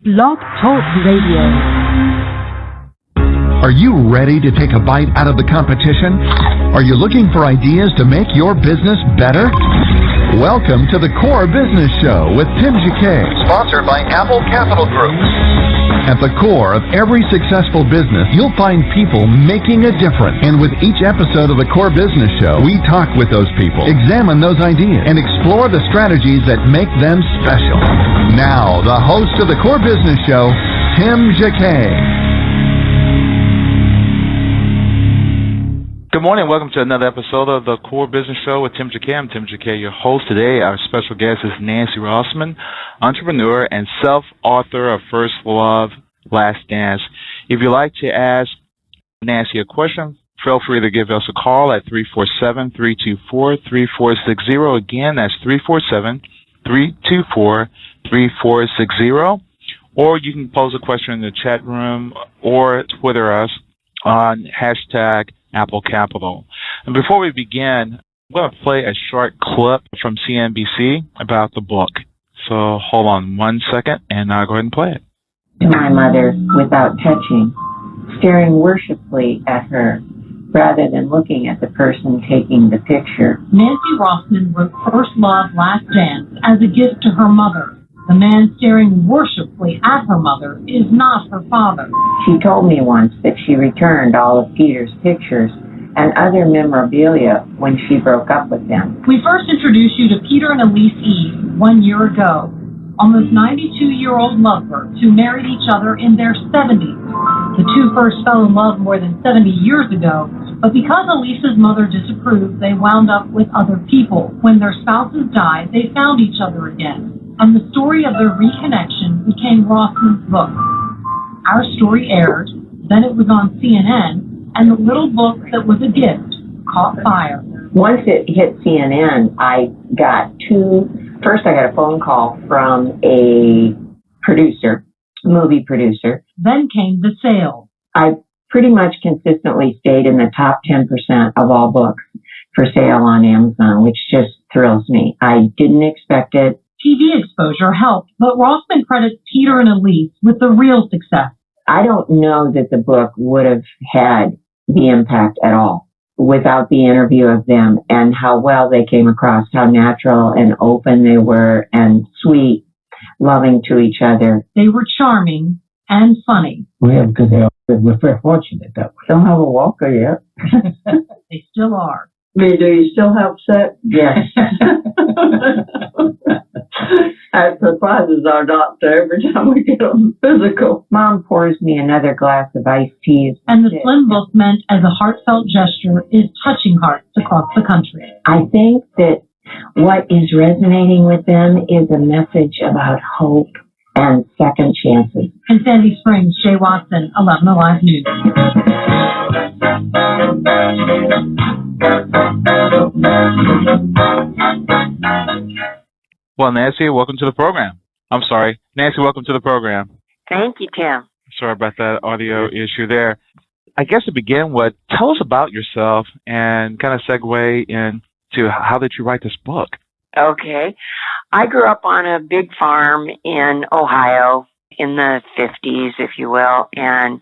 Blog Talk Radio. Are you ready to take a bite out of the competition? Are you looking for ideas to make your business better? Welcome to the Core Business Show with Tim Jacquet, sponsored by Apple Capital Group. At the core of every successful business, you'll find people making a difference. And with each episode of the Core Business Show, we talk with those people, examine those ideas, and explore the strategies that make them special. Now, the host of the Core Business Show, Tim Jacquet. Good morning. Welcome to another episode of the Core Business Show with Tim Jacquet. I'm Tim Jacquet, your host today. Our special guest is Nancy Rossman, entrepreneur and self-author of First Love, Last Dance. If you'd like to ask Nancy a question, feel free to give us a call at 347-324-3460. Again, that's 347-324-3460. Or you can pose a question in the chat room or Twitter us on hashtag Apple Capital. And before we begin, I'm going to play a short clip from CNBC about the book. So hold on one second, and I'll go ahead and play it. To my mother without touching, staring worshipfully at her rather than looking at the person taking the picture. Nancy Rossman wrote First Love, Last Dance as a gift to her mother. The man staring worshipfully at her mother is not her father. She told me once that she returned all of Peter's pictures and other memorabilia when she broke up with them. We first introduced you to Peter and Elise Eve 1 year ago, almost 92-year-old lovebirds who married each other in their 70s. The two first fell in love more than 70 years ago, but because Elise's mother disapproved, they wound up with other people. When their spouses died, they found each other again. And the story of their reconnection became Rossman's book. Our story aired, then it was on CNN, and the little book that was a gift caught fire. Once it hit CNN, I got first I got a phone call from a movie producer. Then came the sale. I pretty much consistently stayed in the top 10% of all books for sale on Amazon, which just thrills me. I didn't expect it. TV exposure helped, but Rossman credits Peter and Elise with the real success. I don't know that the book would have had the impact at all without the interview of them and how well they came across, how natural and open they were and sweet, loving to each other. They were charming and funny. We have good health. We're very fortunate that way. Don't have a walker yet. They still are. Do you still have sex? Yes. That surprises our doctor every time we get on physical. Mom pours me another glass of iced tea. And the slim book meant as a heartfelt gesture is touching hearts across the country. I think that what is resonating with them is a message about hope and second chances. In Sandy Springs, Jay Watson, 11 Alive News. Well, Nancy, welcome to the program. I'm sorry. Nancy, welcome to the program. Thank you, Tim. Sorry about that audio issue there. I guess to begin with, tell us about yourself and kind of segue into how did you write this book? Okay. I grew up on a big farm in Ohio in the 50s, if you will, and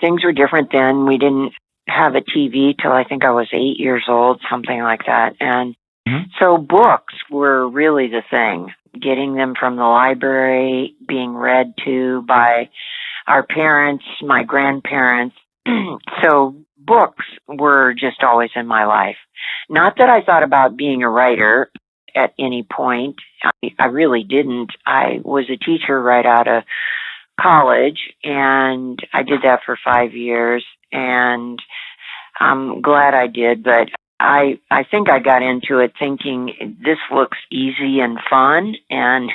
things were different then. We didn't have a TV till I think I was 8 years old, something like that. And so books were really the thing, getting them from the library, being read to by our parents, my grandparents. So books were just always in my life. Not that I thought about being a writer at any point. I really didn't. I was a teacher right out of college, and I did that for 5 years, and I'm glad I did, but I think I got into it thinking this looks easy and fun, and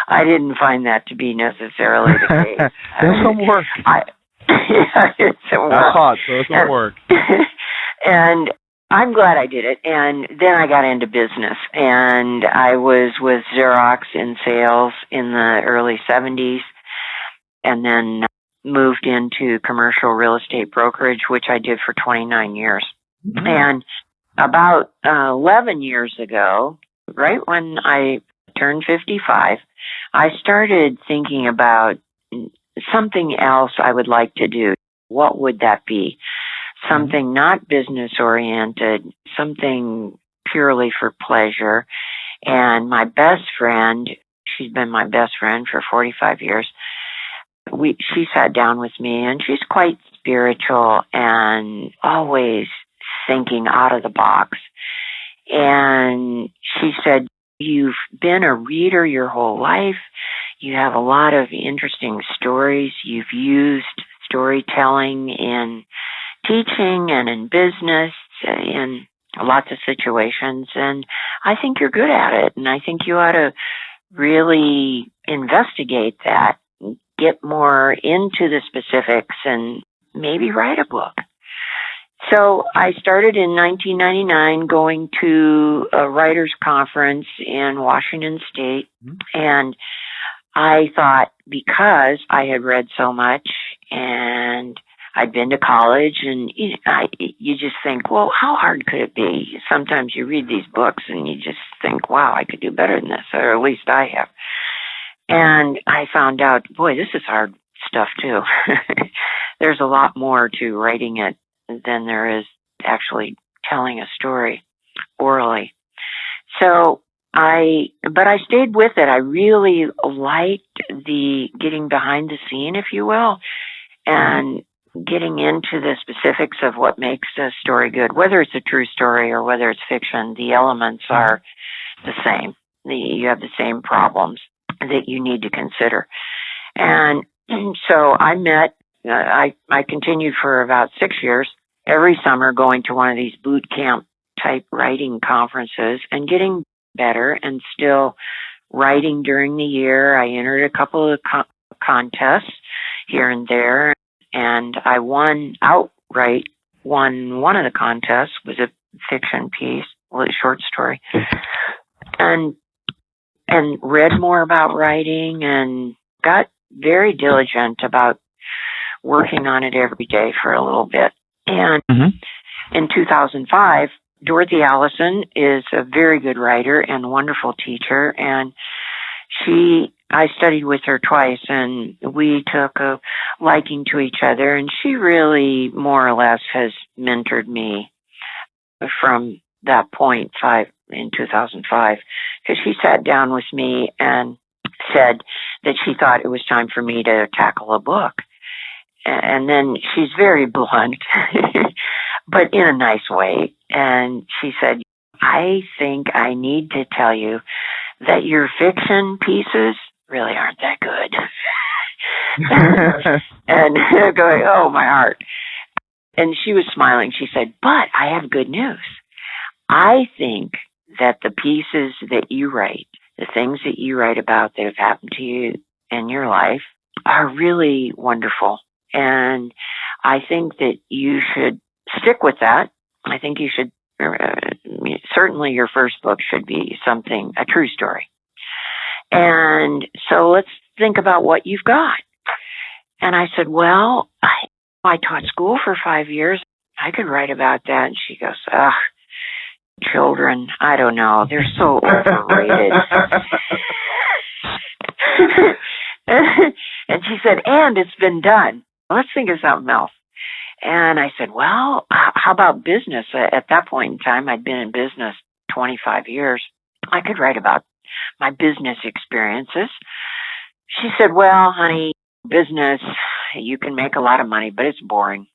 I didn't find that to be necessarily the case. There's some work. It's some work. That's hot, so it's some work. And I'm glad I did it. And then I got into business, and I was with Xerox in sales in the early 70s, and then moved into commercial real estate brokerage, which I did for 29 years. Mm-hmm. And about 11 years ago, right when I turned 55, I started thinking about something else I would like to do. What would that be? Something not business oriented, something purely for pleasure. And my best friend, she's been my best friend for 45 years. She sat down with me, and she's quite spiritual and always thinking out of the box. And she said, you've been a reader your whole life. You have a lot of interesting stories. You've used storytelling in teaching and in business, in lots of situations. And I think you're good at it. And I think you ought to really investigate that, get more into the specifics, and maybe write a book. So I started in 1999 going to a writers' conference in Washington State, and I thought, because I had read so much and I'd been to college, and you just think, well, how hard could it be? Sometimes you read these books and you just think, wow, I could do better than this, or at least I have. And I found out, boy, this is hard stuff too. There's a lot more to writing it than there is actually telling a story orally. So but I stayed with it. I really liked the getting behind the scene, if you will, and getting into the specifics of what makes a story good. Whether it's a true story or whether it's fiction, the elements are the same. You have the same problems that you need to consider. And so I continued for about 6 years, every summer going to one of these boot camp type writing conferences and getting better, and still writing during the year. I entered a couple of contests here and there, and I won outright. Won one of the contests, was a fiction piece, a short story, and read more about writing and got very diligent about working on it every day for a little bit. And in 2005, Dorothy Allison is a very good writer and wonderful teacher, and I studied with her twice, and we took a liking to each other, and she really more or less has mentored me from that point in 2005, because she sat down with me and said that she thought it was time for me to tackle a book. And then she's very blunt, but in a nice way. And she said, I think I need to tell you that your fiction pieces really aren't that good. And going, oh, my heart. And she was smiling. She said, but I have good news. I think that the pieces that you write, the things that you write about that have happened to you in your life, are really wonderful. And I think that you should stick with that. I think you should, certainly your first book should be a true story. And so let's think about what you've got. And I said, well, I taught school for 5 years. I could write about that. And she goes, children, I don't know. They're so overrated. And she said, and it's been done. Let's think of something else. And I said, well, how about business? At that point in time, I'd been in business 25 years. I could write about my business experiences. She said, well, honey, business, you can make a lot of money, but it's boring.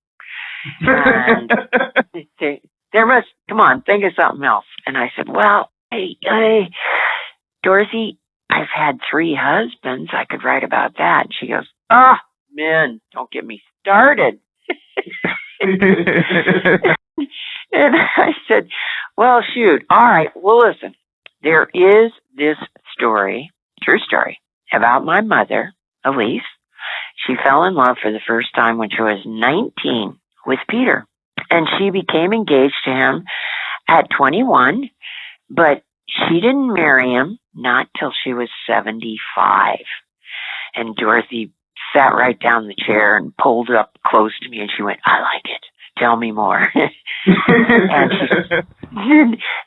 And come on, think of something else. And I said, well, hey, Dorothy, I've had 3 husbands. I could write about that. And she goes, men, don't get me started. And I said, well, shoot. All right. Well, listen, there is this story, true story, about my mother, Elise. She fell in love for the first time when she was 19 with Peter. And she became engaged to him at 21, but she didn't marry him not till she was 75. And Dorothy sat right down the chair and pulled up close to me, and she went, I like it. Tell me more.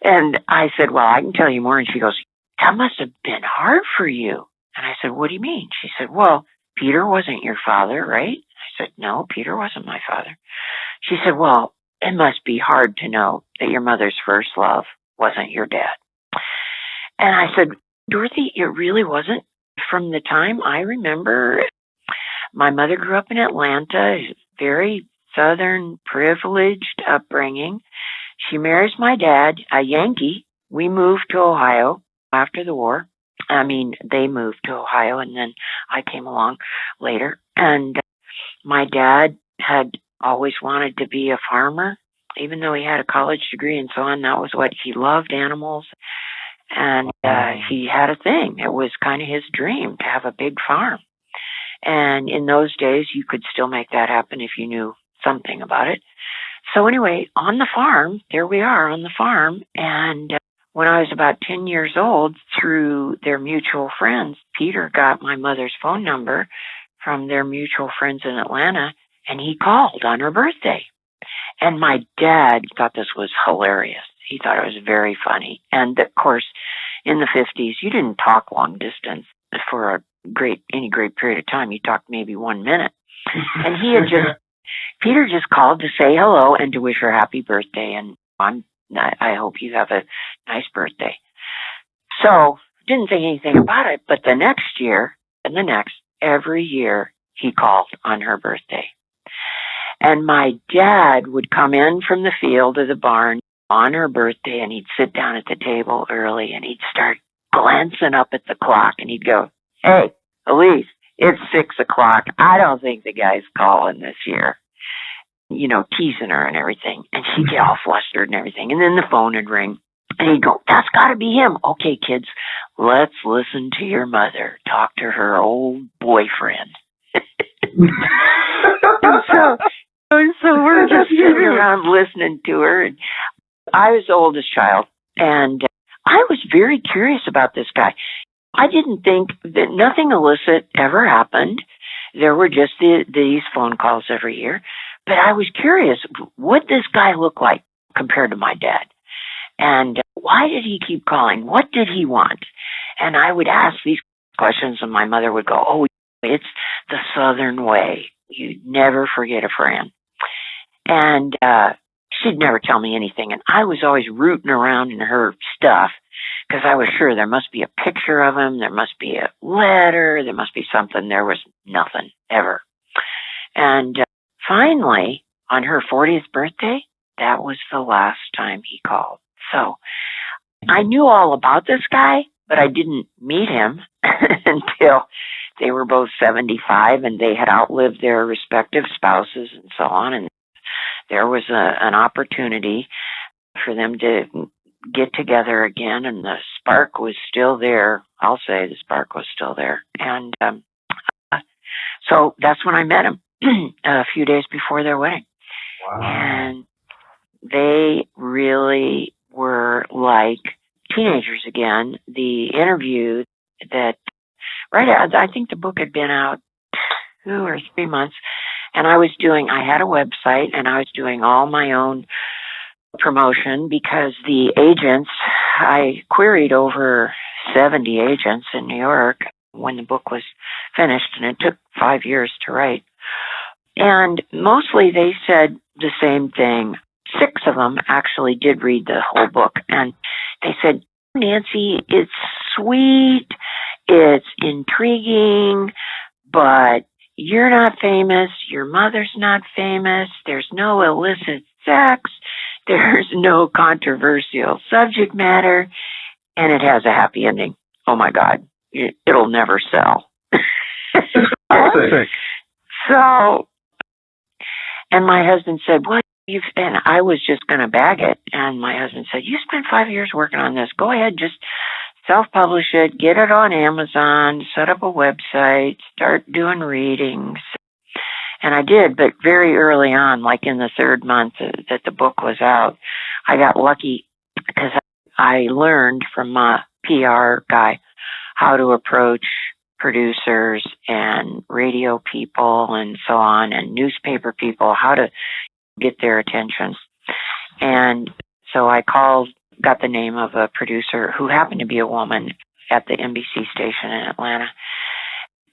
And I said, well, I can tell you more. And she goes, that must have been hard for you. And I said, what do you mean? She said, well, Peter wasn't your father, right? I said, no, Peter wasn't my father. She said, well, it must be hard to know that your mother's first love wasn't your dad. And I said, Dorothy, it really wasn't. From the time I remember, my mother grew up in Atlanta, very Southern, privileged upbringing. She marries my dad, a Yankee. We moved to Ohio after the war. I mean, they moved to Ohio, and then I came along later. And my dad had always wanted to be a farmer, even though he had a college degree and so on. That was what he loved, animals. And he had a thing. It was kind of his dream to have a big farm. And in those days, you could still make that happen if you knew something about it. So anyway, on the farm, there we are on the farm. And when I was about 10 years old, through their mutual friends, Peter got my mother's phone number from their mutual friends in Atlanta, and he called on her birthday. And my dad thought this was hilarious. He thought it was very funny. And of course, in the 50s, you didn't talk long distance for any great period of time. You talked maybe 1 minute. And Peter just called to say hello and to wish her happy birthday. And I hope you have a nice birthday. So didn't think anything about it. But the next year and the next, every year he called on her birthday. And my dad would come in from the field or the barn on her birthday, and he'd sit down at the table early, and he'd start glancing up at the clock, and he'd go, hey, Elise, it's 6 o'clock. I don't think the guy's calling this year. You know, teasing her and everything. And she'd get all flustered and everything. And then the phone would ring, and he'd go, that's got to be him. Okay, kids, let's listen to your mother talk to her old boyfriend. So we're just sitting around listening to her. And I was the oldest child, and I was very curious about this guy. I didn't think that nothing illicit ever happened. There were just these phone calls every year. But I was curious, what this guy look like compared to my dad? And why did he keep calling? What did he want? And I would ask these questions, and my mother would go, oh, it's the Southern way. You never forget a friend. And she'd never tell me anything. And I was always rooting around in her stuff because I was sure there must be a picture of him. There must be a letter. There must be something. There was nothing ever. And finally, on her 40th birthday, that was the last time he called. So I knew all about this guy, but I didn't meet him until they were both 75 and they had outlived their respective spouses and so on. And there was an opportunity for them to get together again, and the spark was still there. I'll say the spark was still there. And so that's when I met him a few days before their wedding. Wow. And they really were like teenagers again. The interview that, I think the book had been out 2 or 3 months, and I had a website, and I was doing all my own promotion because the agents, I queried over 70 agents in New York when the book was finished, and it took 5 years to write. And mostly they said the same thing. 6 of them actually did read the whole book, and they said, Nancy, it's sweet, it's intriguing, but you're not famous, your mother's not famous, there's no illicit sex, there's no controversial subject matter, and it has a happy ending. Oh my God, it'll never sell. Perfect. So, and my husband said, what? And I was just going to bag it. And my husband said, you spent 5 years working on this. Go ahead, just self-publish it, get it on Amazon, set up a website, start doing readings. And I did, but very early on, like in the 3rd month that the book was out, I got lucky because I learned from a PR guy how to approach producers and radio people and so on, and newspaper people, how to get their attention. And so I got the name of a producer who happened to be a woman, at the NBC station in Atlanta.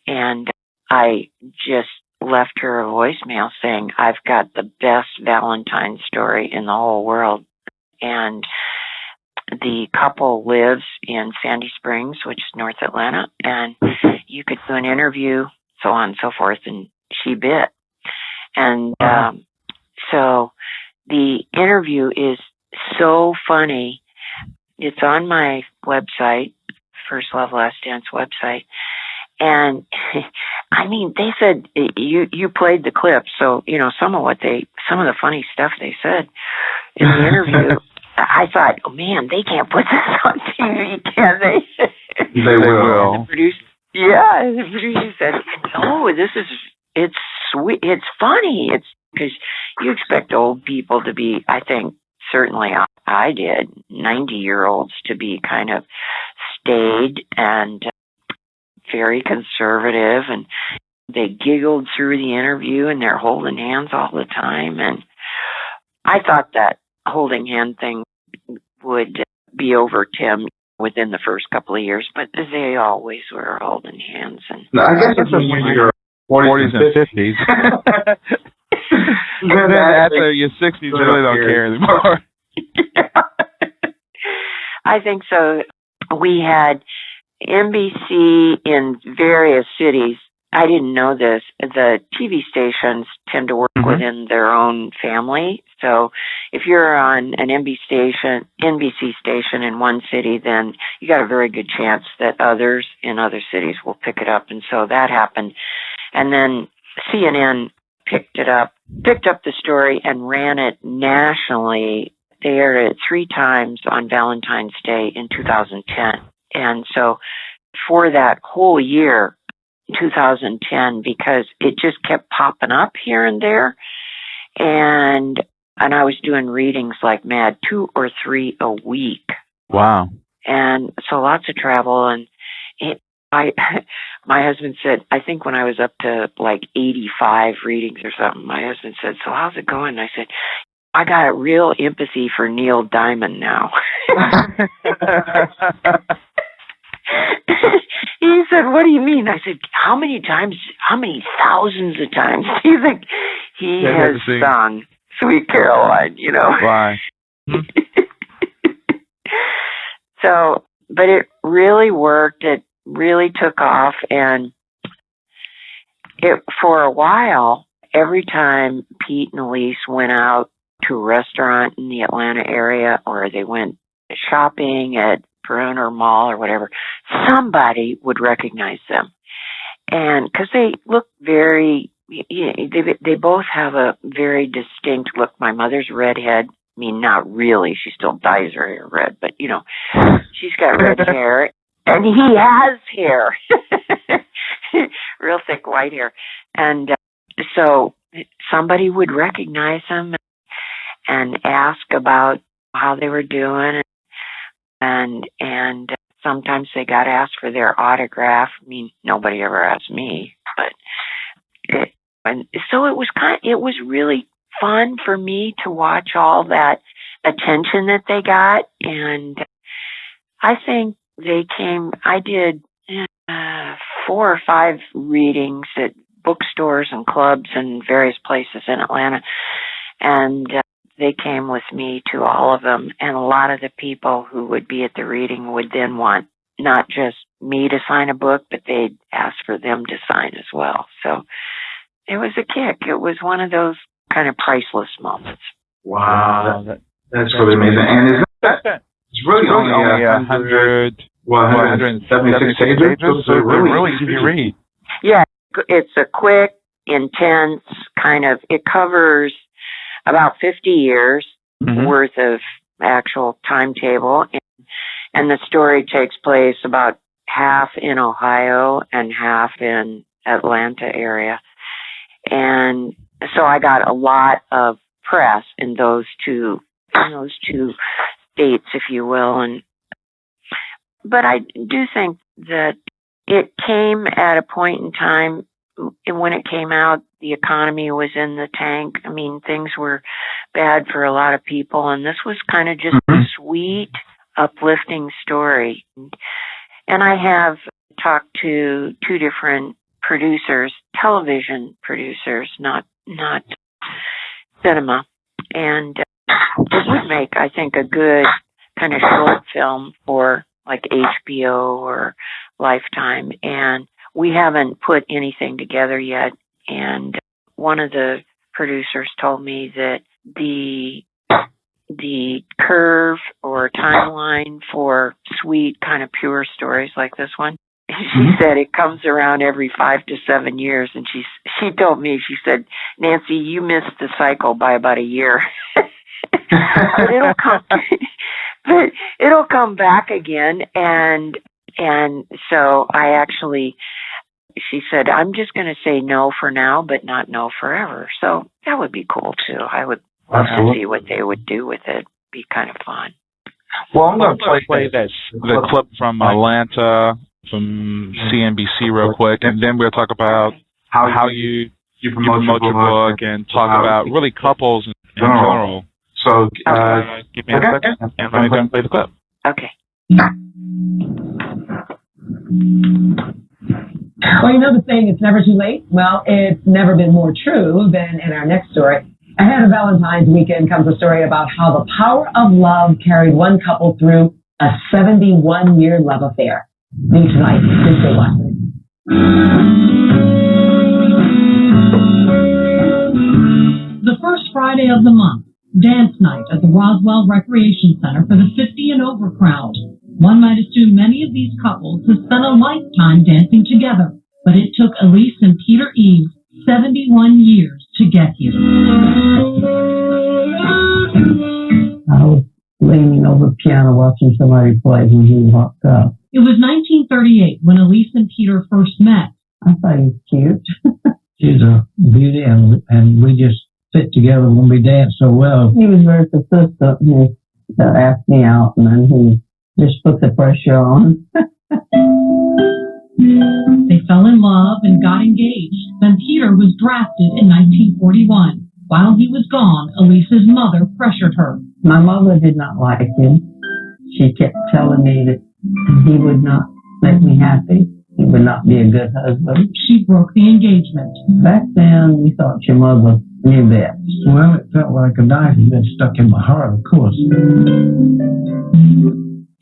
And I just left her a voicemail saying, I've got the best Valentine's story in the whole world. And the couple lives in Sandy Springs, which is North Atlanta, and you could do an interview, so on and so forth, and she bit. And so the interview is so funny. It's on my website, First Love Last Dance website. And I mean, they said you played the clip, so you know some of the funny stuff they said in the interview. I thought, oh man, they can't put this on TV, can they? They will. The producer said, "No, it's sweet, it's funny, it's because you expect old people to be, I think, certainly I did, 90-year-olds to be kind of staid and very conservative, and they giggled through the interview, and they're holding hands all the time, and I thought that holding hand thing would be over, Tim, within the first couple of years, but they always were holding hands. And I guess it's when you're 40s and 50s. Then after your 60s, you really don't care anymore. I think so. We had NBC in various cities. I didn't know this. The TV stations tend to work within their own family. So if you're on an NBC station in one city, then you got a very good chance that others in other cities will pick it up. And so that happened. And then CNN picked up the story and ran it nationally. They aired it 3 times on Valentine's Day in 2010. And so for that whole year, 2010, because it just kept popping up here and there, and I was doing readings like mad, 2 or 3 a week. Wow. And so lots of travel, and my husband said, I think when I was up to like 85 readings or something, my husband said, so how's it going? And I said, I got a real empathy for Neil Diamond now. He said, what do you mean? I said, how many thousands of times do you think he has sung Sweet Caroline, you know? Why? So, but it really worked. It really took off. And for a while, every time Pete and Elise went out to a restaurant in the Atlanta area, or they went shopping at Perimeter Mall or whatever, somebody would recognize them. And because they look very, they both have a very distinct look. My mother's redhead. I mean, not really. She still dyes her hair red, but, you know, she's got red hair. And he has hair. Real thick white hair. And so somebody would recognize him and ask about how they were doing. And sometimes they got asked for their autograph. I mean, nobody ever asked me, but so it was really fun for me to watch all that attention that they got. And I think I did 4 or 5 readings at bookstores and clubs and various places in Atlanta. And they came with me to all of them, and a lot of the people who would be at the reading would then want not just me to sign a book, but they'd ask for them to sign as well. So it was a kick. It was one of those kind of priceless moments. Wow, that's really amazing. And it's really only 176 pages, so it's really easy to read. Yeah, it's a quick, intense kind of, it covers about 50 years worth of actual timetable. And the story takes place about half in Ohio and half in Atlanta area. And so I got a lot of press in those two states, if you will. But I do think that it came at a point in time. And when it came out, the economy was in the tank. I mean, things were bad for a lot of people. And this was kind of just a sweet, uplifting story. And I have talked to two different producers, television producers, not cinema. And it would make, I think, a good kind of short film for like HBO or Lifetime. And we haven't put anything together yet. And one of the producers told me that the curve or timeline for sweet, kind of pure stories like this one, she said it comes around every 5 to 7 years. And she told me, she said, Nancy, you missed the cycle by about a year. But it'll come back again. And so I actually, she said, I'm just going to say no for now, but not no forever. So that would be cool too. I would love to see what they would do with it. Be kind of fun. Well, I'm going to play the clip from Atlanta, from CNBC real quick, and then we'll talk about how you promote your book and talk about really couples in general. So give me a second, and let me go and play the clip. Okay. Well, you know the saying, it's never too late? Well, it's never been more true than in our next story. Ahead of Valentine's weekend comes a story about how the power of love carried one couple through a 71-year love affair. New tonight, Nancy Rossman. The first Friday of the month, dance night at the Roswell Recreation Center for the 50 and over crowd. One might assume many of these couples have spent a lifetime dancing together, but it took Elise and Peter Eves 71 years to get here. I was leaning over the piano watching somebody play when he walked up. It was 1938 when Elise and Peter first met. I thought he was cute. She's a beauty, and we just fit together when we dance so well. He was very persistent. He asked me out, and then he just put the pressure on. They fell in love and got engaged. Then Peter was drafted in 1941. While he was gone, Elise's mother pressured her. My mother did not like him. She kept telling me that he would not make me happy. He would not be a good husband. She broke the engagement. Back then, we thought your mother knew that. Well, it felt like a knife had been stuck in my heart, of course.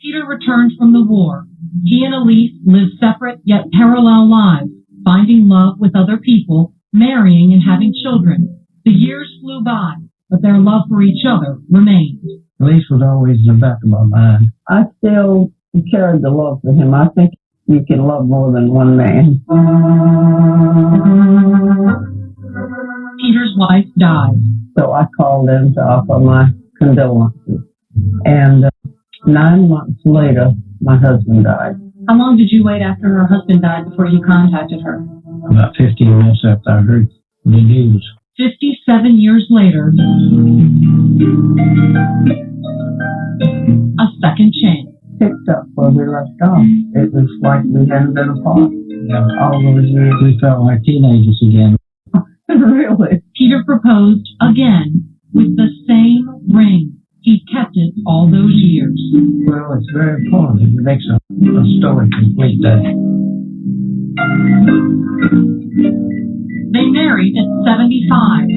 Peter returned from the war. He and Elise lived separate yet parallel lives, finding love with other people, marrying and having children. The years flew by, but their love for each other remained. Elise was always in the back of my mind. I still carried the love for him. I think you can love more than one man. Peter's wife died. So I called in to offer my condolences. And 9 months later, my husband died. How long did you wait after her husband died before you contacted her? About 15 minutes after I heard the news. 57 years later, a second chance. Picked up where we left off. It was like we hadn't been apart. All those years, we felt like teenagers again. Really? Peter proposed again with the same ring. He kept it all those years. Well, it's very important. It makes a story complete that. They married at 75.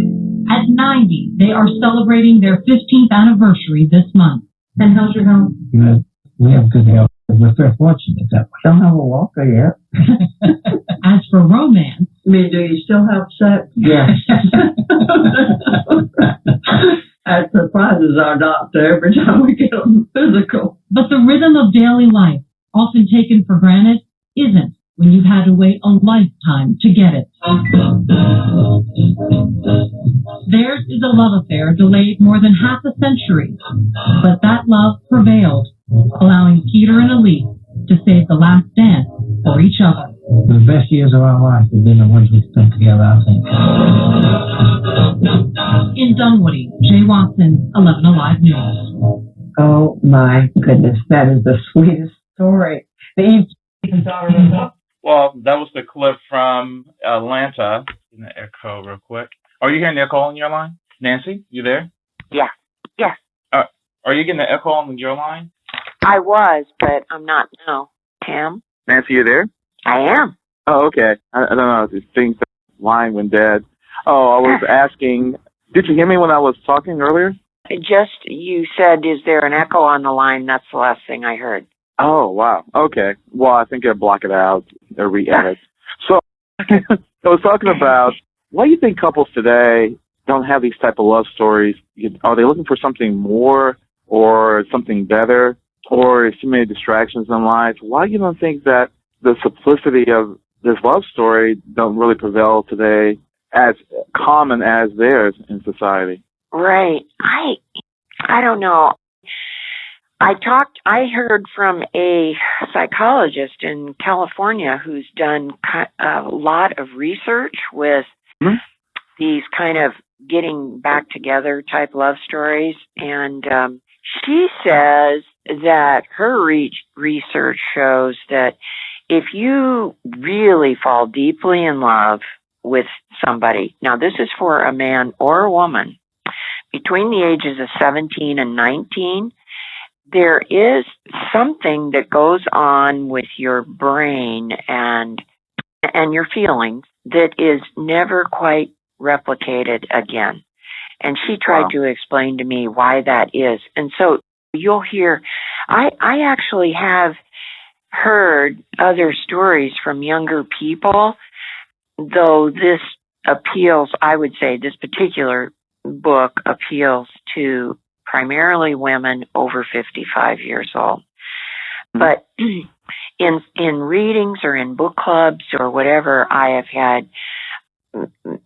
At 90, they are celebrating their 15th anniversary this month. And how's your health? Good. We have good health. We're very fortunate that we don't have a walker yet. As for romance... I mean, do you still have sex? Yes. That surprises our doctor every time we get on the physical. But the rhythm of daily life, often taken for granted, isn't when you've had to wait a lifetime to get it. Theirs is a love affair delayed more than half a century, but that love prevailed, allowing Peter and Elise to save the last dance for each other. The best years of our life have been the ones we spent together, I think. In Dunwoody, Jay Watson, 11 Alive News. Oh my goodness, that is the sweetest story. The Eve's daughter was up. Well, that was the clip from Atlanta. In the echo real quick. Are you hearing the echo on your line? Nancy, you there? Yeah. Yes. Are you getting the echo on your line? I was, but I'm not now. Tim. Nancy, you there? I am. Oh, okay. I don't know. This thing's line went dead. Oh, I was asking, did you hear me when I was talking earlier? Just, you said, is there an echo on the line? That's the last thing I heard. Oh, wow. Okay. Well, I think I'll block it out or re-edit. So I was talking about, why do you think couples today don't have these type of love stories? Are they looking for something more or something better, or too many distractions in life? Why do you don't think that the simplicity of this love story don't really prevail today as common as theirs in society? Right. I don't know. I heard from a psychologist in California who's done a lot of research with these kind of getting back together type love stories. And she says that her research shows that if you really fall deeply in love with somebody, now this is for a man or a woman, between the ages of 17 and 19, there is something that goes on with your brain and your feelings that is never quite replicated again. And she tried to explain to me why that is. And so you'll hear, I actually have heard other stories from younger people, though this appeals, I would say this particular book appeals to primarily women over 55 years old. But in readings or in book clubs or whatever, I have had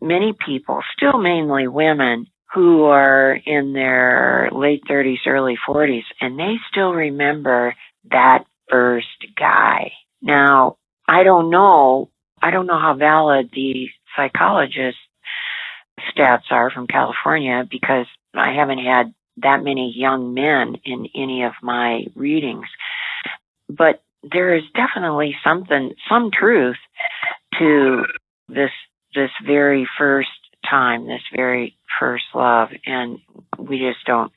many people, still mainly women, who are in their late 30s, early 40s, and they still remember that first guy. Now, I don't know how valid the psychologist stats are from California, because I haven't had that many young men in any of my readings. But there is definitely some truth to this very first time, this very first love, and we just don't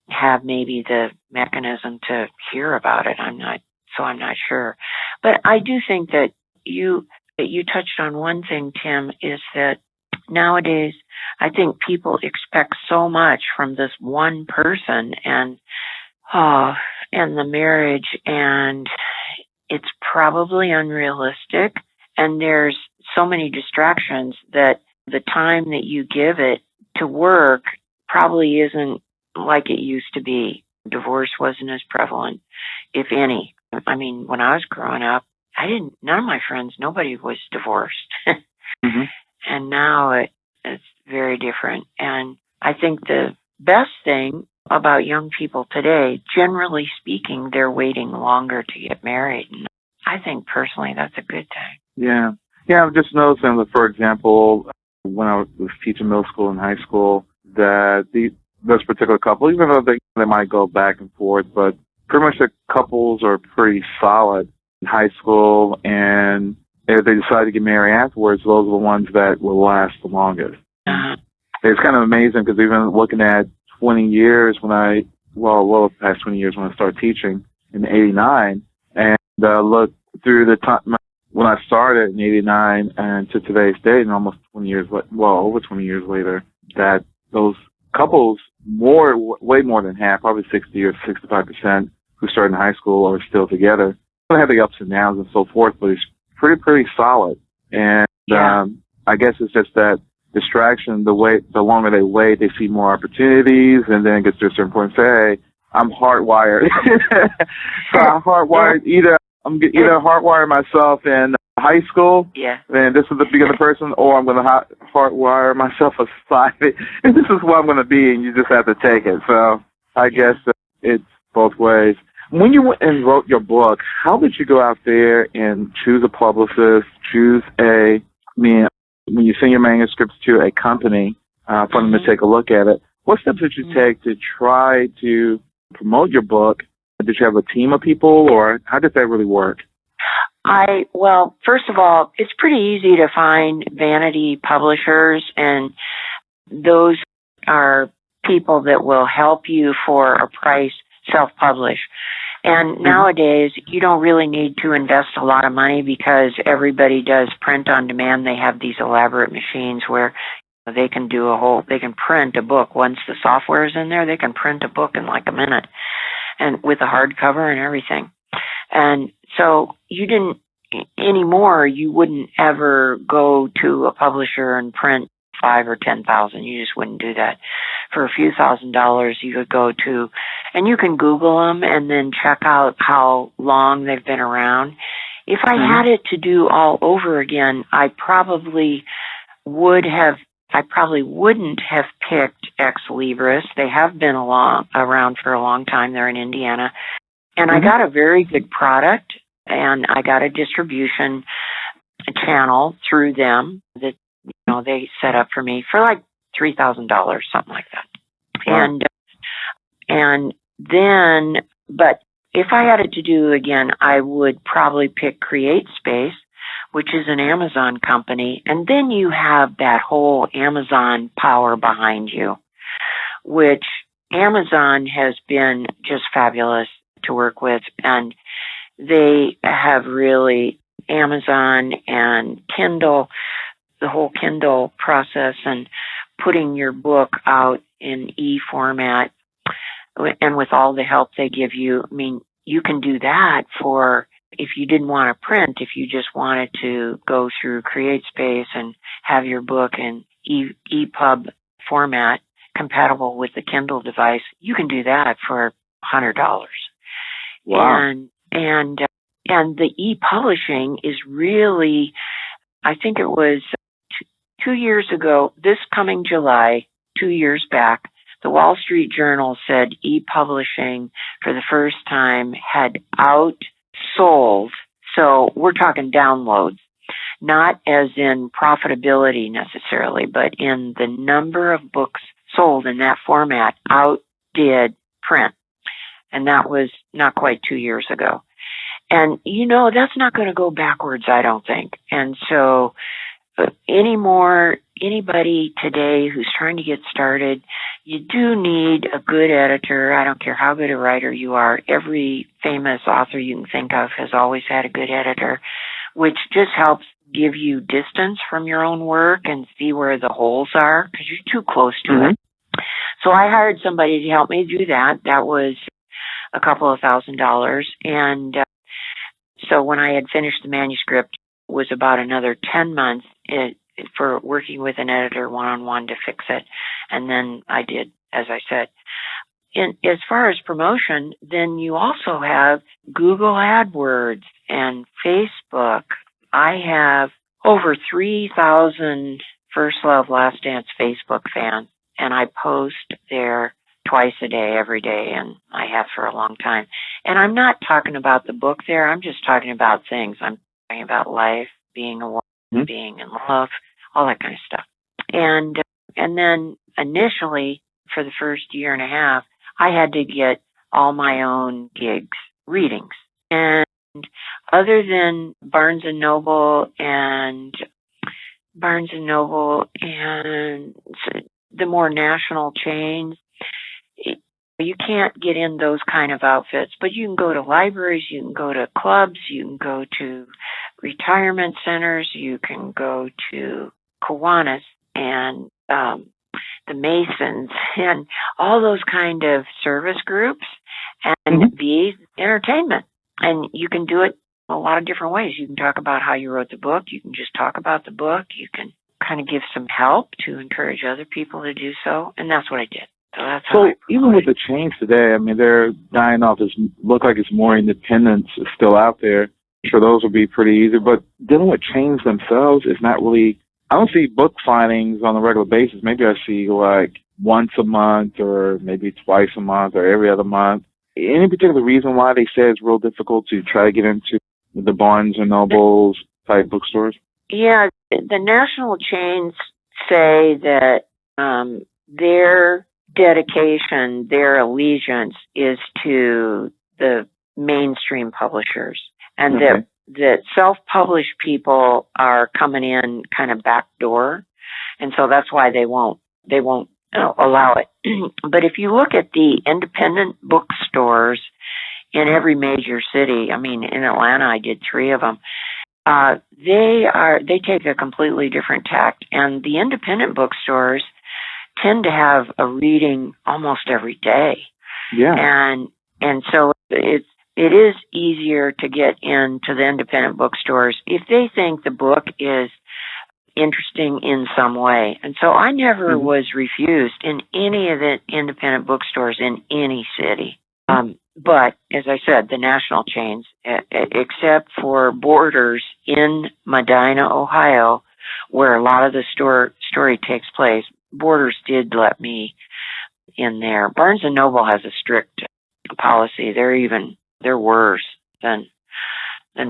have maybe the mechanism to hear about it. I'm not sure. But I do think that you touched on one thing, Tim, is that nowadays I think people expect so much from this one person and the marriage, and it's probably unrealistic, and there's so many distractions that the time that you give it to work probably isn't like it used to be. Divorce wasn't as prevalent, if any. I mean, when I was growing up, none of my friends, nobody was divorced. And now it's very different. And I think the best thing about young people today, generally speaking, they're waiting longer to get married. And I think personally that's a good thing. Yeah. Yeah, I've just noticing that, for example, when I was teaching middle school and high school, that those particular couple, even though they might go back and forth, but pretty much the couples are pretty solid in high school, and if they decide to get married afterwards, those are the ones that will last the longest. It's kind of amazing, because even looking at 20 years past 20 years when I started teaching in 89, and look through the time when I started in 89 and to today's date, and almost 20 years, over 20 years later, that those couples, way more than half, probably 60 or 65%, who started in high school are still together. They have the ups and downs and so forth, but it's pretty solid. And I guess it's just that distraction. The longer they wait, they see more opportunities, and then it gets to a certain point and say, hey, I'm hardwired. So I'm hardwired. I'm either hardwire myself in high school, and this is the beginning person, or I'm going to hardwire myself in society, and this is what I'm going to be, and you just have to take it. So I guess it's both ways. When you went and wrote your book, how did you go out there and choose a publicist, when you send your manuscripts to a company for them to take a look at it, what steps did you take to try to promote your book? Did you have a team of people, or how did that really work? Well, first of all, it's pretty easy to find vanity publishers, and those are people that will help you for a price self-publish. And nowadays, you don't really need to invest a lot of money because everybody does print on demand. They have these elaborate machines where they can they can print a book. Once the software is in there, they can print a book in like a minute, and with a hardcover and everything. And so anymore, you wouldn't ever go to a publisher and print 5 or 10,000. You just wouldn't do that. For a few $1,000s, you could go to, and you can Google them and then check out how long they've been around. If I had it to do all over again, I probably wouldn't have picked Ex Libris. They have been around for a long time. They're in Indiana. And I got a very good product, and I got a distribution channel through them that they set up for me for like $3,000, something like that. Wow. And then, but if I had it to do again, I would probably pick CreateSpace, which is an Amazon company, and then you have that whole Amazon power behind you, which Amazon has been just fabulous to work with, and they have really, Amazon and Kindle, the whole Kindle process and putting your book out in e-format, and with all the help they give you, I mean, you can do that for, if you didn't want to print, if you just wanted to go through CreateSpace and have your book in EPUB format compatible with the Kindle device, you can do that for $100. Wow. And the e-publishing is really, I think it was 2 years ago, this coming July, 2 years back, the Wall Street Journal said e-publishing for the first time had outsold, so we're talking downloads, not as in profitability necessarily, but in the number of books sold in that format outdid print. And that was not quite 2 years ago. And, that's not going to go backwards, I don't think. And so anybody today who's trying to get started, you do need a good editor. I don't care how good a writer you are. Every famous author you can think of has always had a good editor, which just helps give you distance from your own work and see where the holes are because you're too close to it. So I hired somebody to help me do that. That was a couple of $1,000. And so when I had finished the manuscript, it was about another 10 months for working with an editor one-on-one to fix it. And then I did, as I said. As far as promotion, then you also have Google AdWords and Facebook. I have over 3,000 First Love Last Dance Facebook fans, and I post there twice a day, every day, and I have for a long time. And I'm not talking about the book there. I'm just talking about things. I'm talking about life, being a woman, being in love, all that kind of stuff. And then initially, for the first year and a half, I had to get all my own gigs, readings. And other than Barnes and Noble and the more national chains, you can't get in those kind of outfits, but you can go to libraries, you can go to clubs, you can go to retirement centers, you can go to Kiwanis and the Masons and all those kind of service groups and be entertainment. And you can do it a lot of different ways. You can talk about how you wrote the book. You can just talk about the book. You can kind of give some help to encourage other people to do so. And that's what I did. So even with the chains today, I mean, they're dying off. Look like it's more independence is still out there. I'm sure those will be pretty easy. But dealing with chains themselves is not really, I don't see book signings on a regular basis. Maybe I see like once a month or maybe twice a month or every other month. Any particular reason why they say it's real difficult to try to get into the Barnes and Nobles type bookstores? Yeah, the national chains say that their dedication, their allegiance is to the mainstream publishers, and that self-published people are coming in kind of backdoor, and so that's why they won't allow it. But if you look at the independent bookstores in every major city. I mean, in Atlanta, I did 3 of them. They take a completely different tact, and the independent bookstores tend to have a reading almost every day. Yeah. And so it is easier to get into the independent bookstores if they think the book is interesting in some way. And so I never was refused in any of the independent bookstores in any city. But as I said, the national chains, except for Borders in Medina, Ohio, where a lot of the story takes place, Borders did let me in there. Barnes and Noble has a strict policy. They're worse than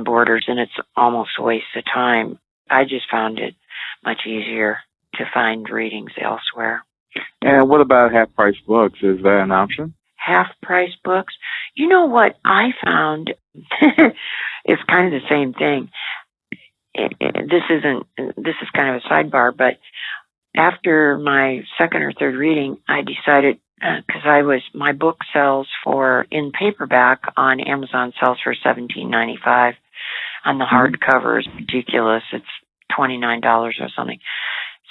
Borders, and it's almost a waste of time. I just found it much easier to find readings elsewhere. And what about half-price books? Is that an option? Half-price books? You know what I found? It's kind of the same thing. This is kind of a sidebar, but after my second or third reading, I decided, because my book sells in paperback on Amazon sells for $17.95. On the hardcover is ridiculous. It's $29 or something.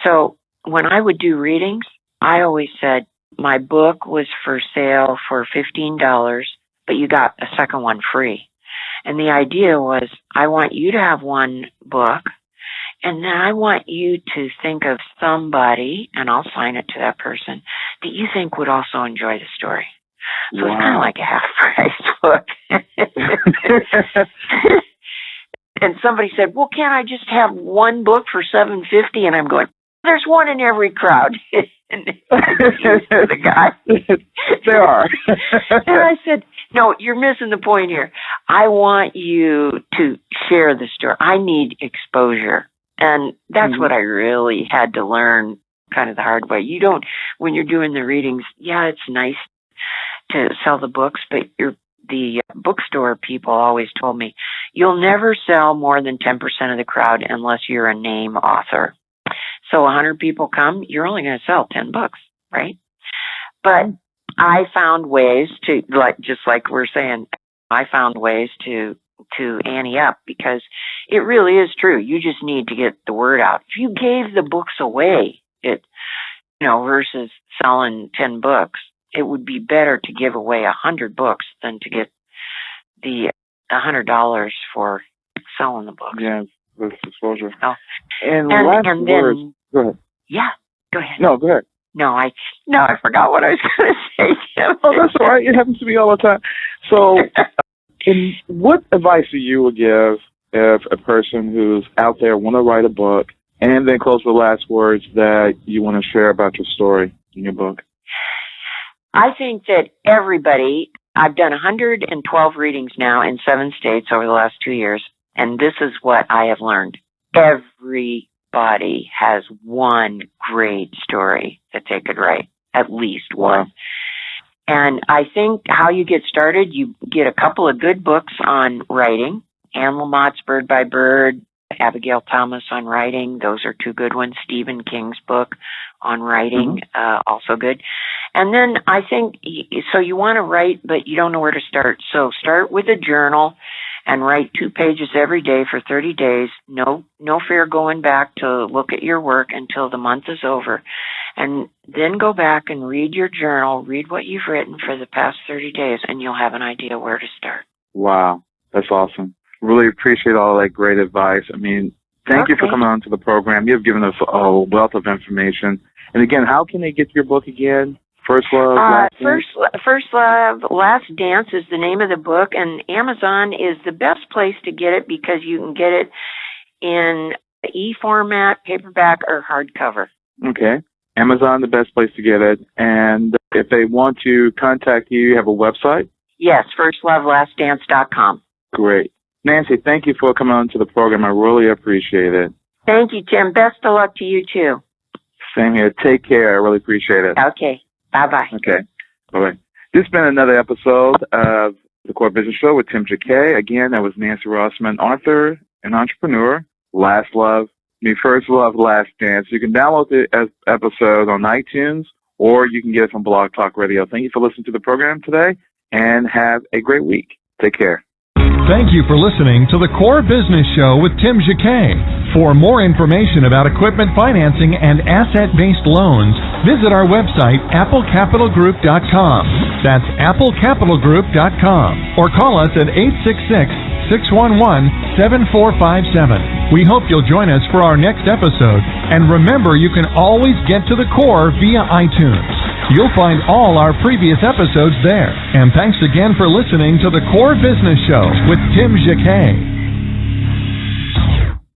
So when I would do readings, I always said my book was for sale for $15, but you got a second one free. And the idea was, I want you to have one book, and then I want you to think of somebody, and I'll sign it to that person, that you think would also enjoy the story. So It's kind of like a half-price book. And somebody said, well, can't I just have one book for $7.50? And I'm going, there's one in every crowd. And the guy. There are. And I said, no, you're missing the point here. I want you to share the story. I need exposure. And that's what I really had to learn kind of the hard way. When you're doing the readings, yeah, it's nice to sell the books, but the bookstore people always told me, you'll never sell more than 10% of the crowd unless you're a name author. So 100 people come, you're only going to sell 10 books, right? But I found ways to, just like we're saying, I found ways to ante up, because it really is true. You just need to get the word out. If you gave the books away, versus selling 10 books, it would be better to give away 100 books than to get the $100 for selling the books. Yeah, that's exposure. Oh. And last words. Go ahead. Yeah, go ahead. No, go ahead. No, I forgot what I was going to say, Tim. Oh, that's all right. It happens to me all the time. So, what advice do you would give if a person who's out there want to write a book, and then close with last words that you want to share about your story in your book? I think that I've done 112 readings now in 7 states over the last 2 years, and this is what I have learned. Everybody has one great story that they could write, at least one. And I think how you get started, you get a couple of good books on writing. Anne Lamott's Bird by Bird, Abigail Thomas on writing. Those are 2 good ones. Stephen King's book on writing, also good. And then I think, so you want to write, but you don't know where to start. So start with a journal and write 2 pages every day for 30 days. No fear going back to look at your work until the month is over. And then go back and read your journal, read what you've written for the past 30 days, and you'll have an idea where to start. Wow, that's awesome. Really appreciate all that great advice. I mean, thank you for coming on to the program. You've given us a wealth of information. And again, how can they get your book again? First Love, Last Dance? First Love, Last Dance is the name of the book, and Amazon is the best place to get it because you can get it in e-format, paperback, or hardcover. Okay. Amazon, the best place to get it. And if they want to contact you have a website? Yes, firstlovelastdance.com. Great. Nancy, thank you for coming on to the program. I really appreciate it. Thank you, Tim. Best of luck to you, too. Same here. Take care. I really appreciate it. Okay. Bye-bye. Okay. Bye-bye. This has been another episode of The Core Business Show with Tim Jacquet. Again, that was Nancy Rossman, author and entrepreneur. First Love, Last Dance. You can download the episode on iTunes, or you can get it from Blog Talk Radio. Thank you for listening to the program today, and have a great week. Take care. Thank you for listening to the Core Business Show with Tim Jacquet. For more information about equipment financing and asset-based loans, visit our website, applecapitalgroup.com. That's applecapitalgroup.com. Or call us at 866-611-7457. We hope you'll join us for our next episode. And remember, you can always get to the core via iTunes. You'll find all our previous episodes there. And thanks again for listening to the Core Business Show with Tim Jacquet.